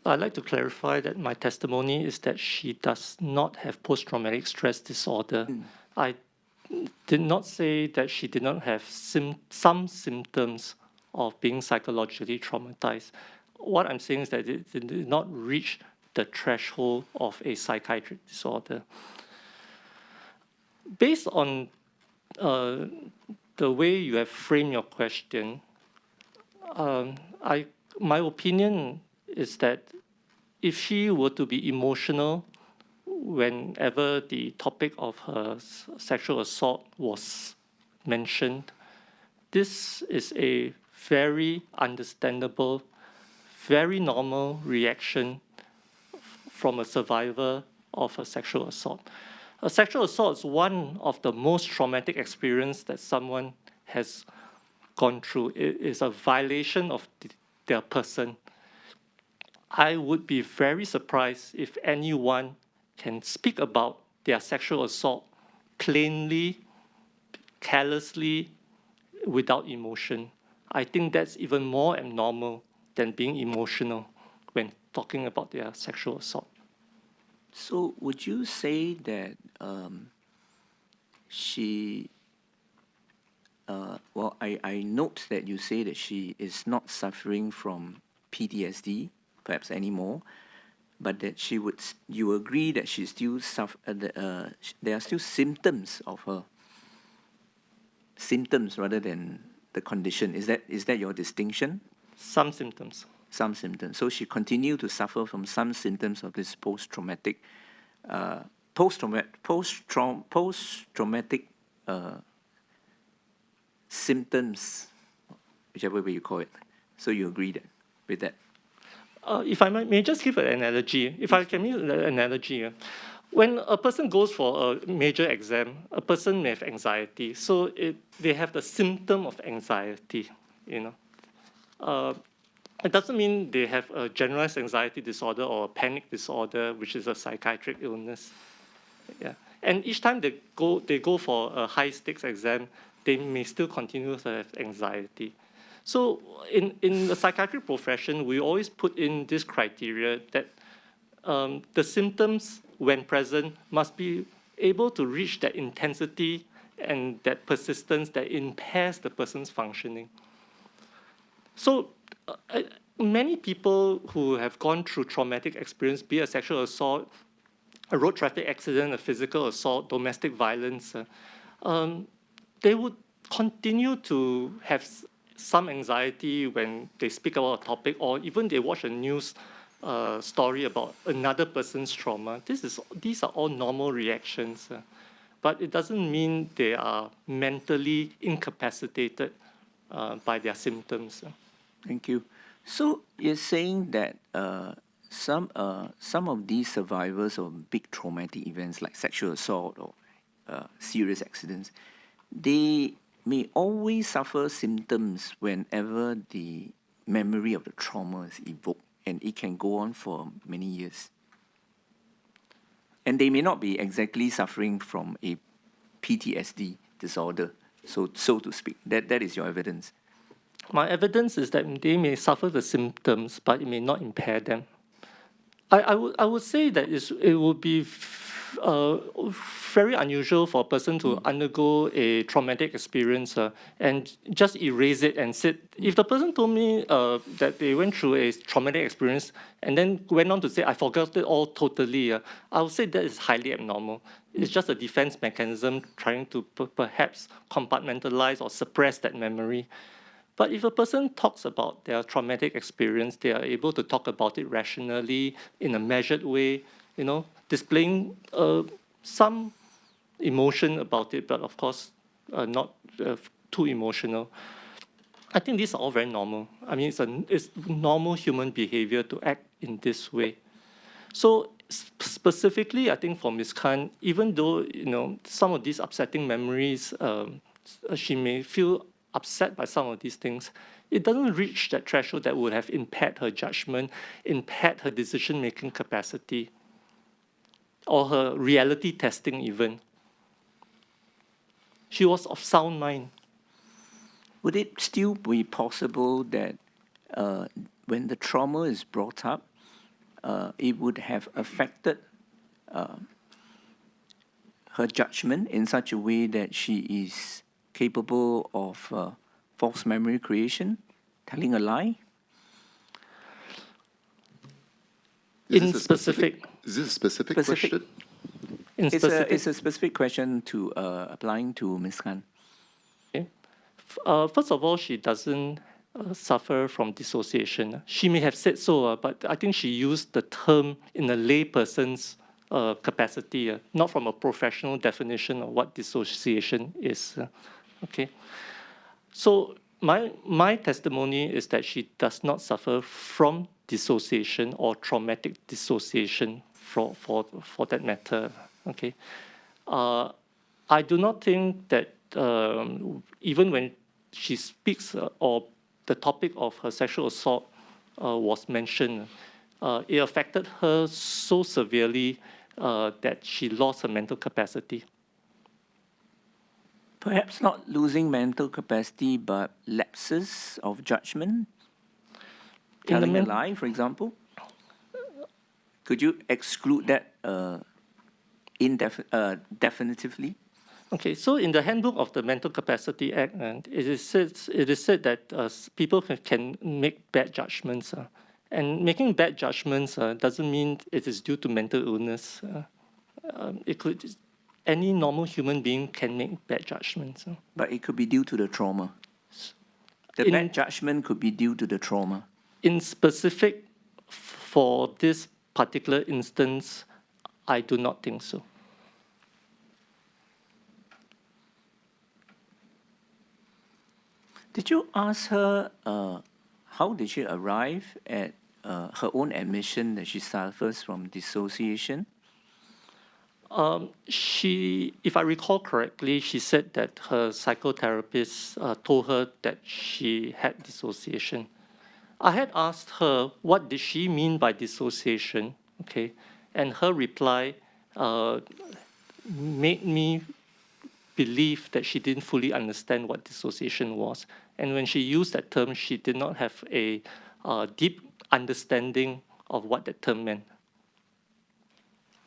I'd like to clarify that my testimony is that she does not have post-traumatic stress disorder. I did not say that she did not have some symptoms of being psychologically traumatized. What I'm saying is that it did not reach the threshold of a psychiatric disorder. Based on the way you have framed your question, my opinion is that if she were to be emotional whenever the topic of her sexual assault was mentioned, this is a very understandable, very normal reaction from a survivor of a sexual assault. A sexual assault is one of the most traumatic experiences that someone has gone through. It is a violation of their person. I would be very surprised if anyone can speak about their sexual assault plainly, carelessly, without emotion. I think that's even more abnormal than being emotional when talking about their sexual assault. So would you say that well, I note that you say that she is not suffering from PTSD, perhaps anymore, but that you agree that she still there are still symptoms of her, symptoms rather than the condition. Is that your distinction? Some symptoms. Some symptoms. So she continued to suffer from some symptoms of this post-traumatic symptoms, whichever way you call it. So you agree with that? If I may just give an analogy, if I can use an analogy, when a person goes for a major exam, a person may have anxiety, so they have the symptom of anxiety, you know. It doesn't mean they have a generalized anxiety disorder or a panic disorder, which is a psychiatric illness. Yeah. And each time they go for a high-stakes exam, they may still continue to have anxiety. So in the psychiatric profession, we always put in this criteria that the symptoms, when present, must be able to reach that intensity and that persistence that impairs the person's functioning. So many people who have gone through traumatic experience, be it a sexual assault, a road traffic accident, a physical assault, domestic violence, they would continue to have some anxiety when they speak about a topic, or even they watch a news story about another person's trauma. These are all normal reactions, but it doesn't mean they are mentally incapacitated by their symptoms. Thank you. So you're saying that some of these survivors of big traumatic events like sexual assault or serious accidents, they may always suffer symptoms whenever the memory of the trauma is evoked, and it can go on for many years. And they may not be exactly suffering from a PTSD disorder, so to speak. That is your evidence. My evidence is that they may suffer the symptoms, but it may not impair them. I would say that it would be very unusual for a person to undergo a traumatic experience and just erase it and sit. If the person told me that they went through a traumatic experience and then went on to say, I forgot it all totally, I would say that is highly abnormal. It's just a defense mechanism trying to perhaps compartmentalize or suppress that memory. But if a person talks about their traumatic experience, they are able to talk about it rationally, in a measured way, displaying some emotion about it, but of course, not too emotional. I think these are all very normal. I mean, it's normal human behavior to act in this way. So specifically, I think for Ms. Khan, even though some of these upsetting memories, she may feel upset by some of these things, it doesn't reach that threshold that would have impaired her judgment, impaired her decision-making capacity, or her reality testing even. She was of sound mind. Would it still be possible that when the trauma is brought up, it would have affected her judgment in such a way that she is capable of false memory creation, telling a lie? In specific. Is this a specific question? In specific. It's a specific question to applying to Ms. Khan. Okay. First of all, she doesn't suffer from dissociation. She may have said so, but I think she used the term in a layperson's capacity, not from a professional definition of what dissociation is. Okay. So my testimony is that she does not suffer from dissociation or traumatic dissociation for that matter. Okay. I do not think that even when she speaks or the topic of her sexual assault was mentioned, it affected her so severely that she lost her mental capacity. Perhaps not losing mental capacity, but lapses of judgment? Telling a lie, for example? Could you exclude that definitively? Okay, so in the Handbook of the Mental Capacity Act, it is said that people can make bad judgments. And making bad judgments doesn't mean it is due to mental illness. Any normal human being can make bad judgments. But it could be due to the trauma. The bad judgment could be due to the trauma. In specific, for this particular instance, I do not think so. Did you ask her how did she arrive at her own admission that she suffers from dissociation? If I recall correctly, she said that her psychotherapist told her that she had dissociation. I had asked her what did she mean by dissociation, okay, and her reply made me believe that she didn't fully understand what dissociation was. And when she used that term, she did not have a deep understanding of what that term meant.